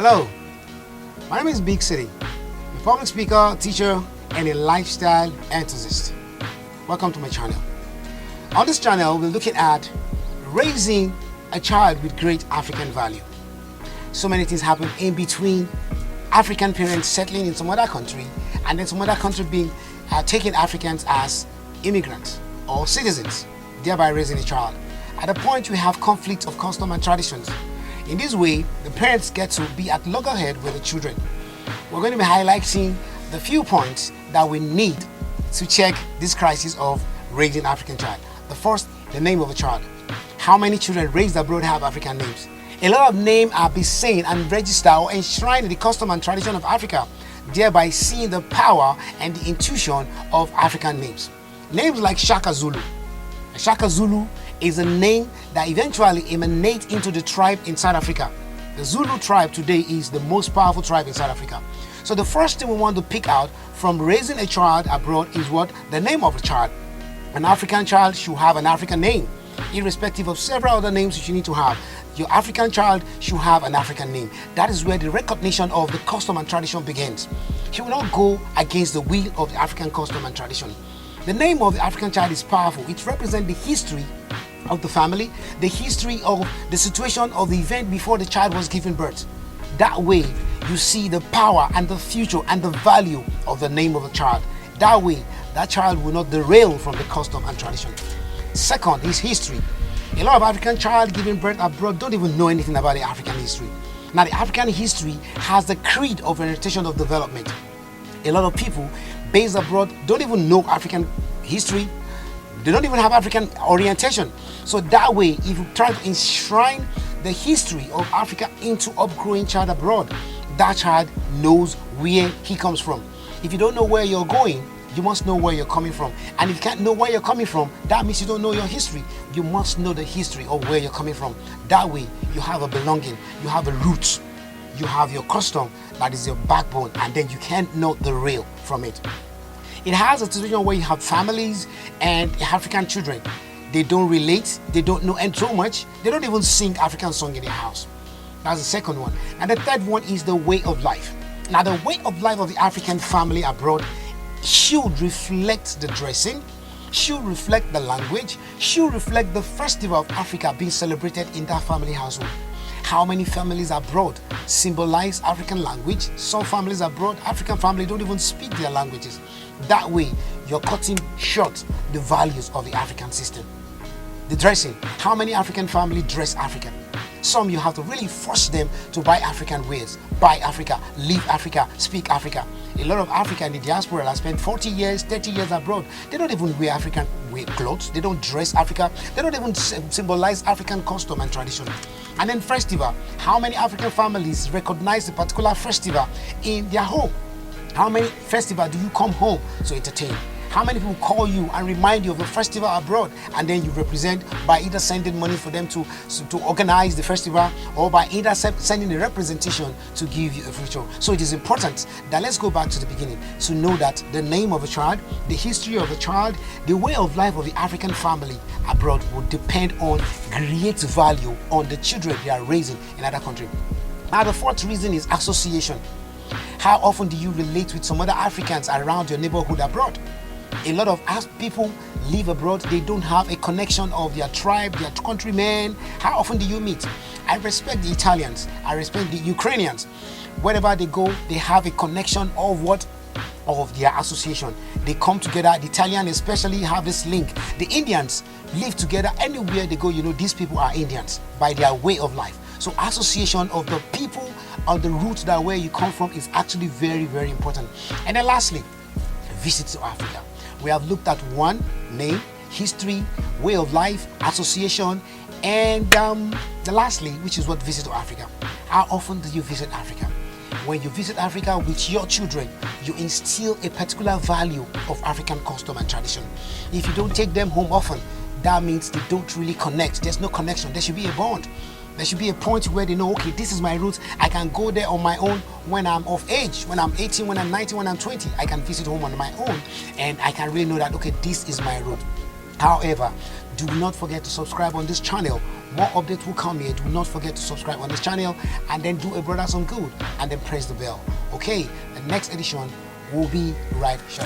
Hello, my name is Big City, a public speaker, teacher, and a lifestyle enthusiast. Welcome to my channel. On this channel, we're looking at raising a child with great African value. So many things happen in between African parents settling in some other country and then some other country being taking Africans as immigrants or citizens, thereby raising a child. At a point, we have conflict of custom and traditions. In this way, the parents get to be at loggerhead with the children. We're going to be highlighting the few points that we need to check this crisis of raising an African child. The first, the name of a child. How many children raised abroad have African names? A lot of names are beseen and registered or enshrined in the custom and tradition of Africa, thereby seeing the power and the intuition of African names. Names like Shaka Zulu. Shaka Zulu is a name that eventually emanates into the tribe in South Africa. The Zulu tribe today is the most powerful tribe in South Africa. So the first thing we want to pick out from raising a child abroad is what? The name of the child. An African child should have an African name, irrespective of several other names that you need to have. Your African child should have an African name. That is where the recognition of the custom and tradition begins. He will not go against the will of the African custom and tradition. The name of the African child is powerful. It represents the history of the family, the history of the situation of the event before the child was given birth. That way, you see the power and the future and the value of the name of a child. That way, that child will not derail from the custom and tradition. Second is history. A lot of African child giving birth abroad don't even know anything about the African history. Now, the African history has the creed of orientation of development. A lot of people based abroad don't even know African history. They don't even have African orientation. So that way, if you try to enshrine the history of Africa into upgrowing child abroad, that child knows where he comes from. If you don't know where you're going, you must know where you're coming from. And if you can't know where you're coming from, that means you don't know your history. You must know the history of where you're coming from. That way, you have a belonging, you have a roots, you have your custom, that is your backbone, and then you can't know the real from it. It has a situation where you have families and African children. They don't relate, they don't know and so much, they don't even sing African song in their house. That's the second one. And the third one is the way of life. Now, the way of life of the African family abroad should reflect the dressing, should reflect the language, should reflect the festival of Africa being celebrated in that family household. How many families abroad symbolize African language? Some families abroad, African families don't even speak their languages. That way, you're cutting short the values of the African system. The dressing, how many African families dress African? Some you have to really force them to buy African wares, buy Africa, live Africa, speak Africa. A lot of Africa in the diaspora have spent 40 years, 30 years abroad. They don't even wear African clothes. They don't dress Africa. They don't even symbolize African custom and tradition. And then festival, how many African families recognize a particular festival in their home? How many festivals do you come home to entertain? How many people call you and remind you of a festival abroad, and then you represent by either sending money for them to organize the festival, or by either sending a representation to give you a future? So it is important that let's go back to the beginning to know that the name of a child, the history of a child, the way of life of the African family abroad will depend on great value on the children they are raising in another country. Now, the fourth reason is association. How often do you relate with some other Africans around your neighborhood abroad? A lot of people live abroad, they don't have a connection of their tribe, their countrymen. How often do you meet? I respect the Italians, I respect the Ukrainians. Wherever they go, they have a connection of what? Of their association. They come together. The Italians especially have this link. The Indians live together. Anywhere they go, you know, these people are Indians by their way of life. So association of the people on the roots that where you come from is actually very, very important. And then lastly, visit to Africa. We have looked at one, name, history, way of life, association, and the lastly, which is what visit to Africa. How often do you visit Africa? When you visit Africa with your children, you instill a particular value of African custom and tradition. If you don't take them home often, that means they don't really connect. There's no connection. There should be a bond. There should be a point where they know, okay, this is my roots. I can go there on my own when I'm of age, when I'm 18, when I'm 19, when I'm 20. I can visit home on my own and I can really know that, okay, this is my root. However, do not forget to subscribe on this channel. More updates will come here. Do not forget to subscribe on this channel and then do a brother some good and then press the bell. Okay, the next edition will be right shortly.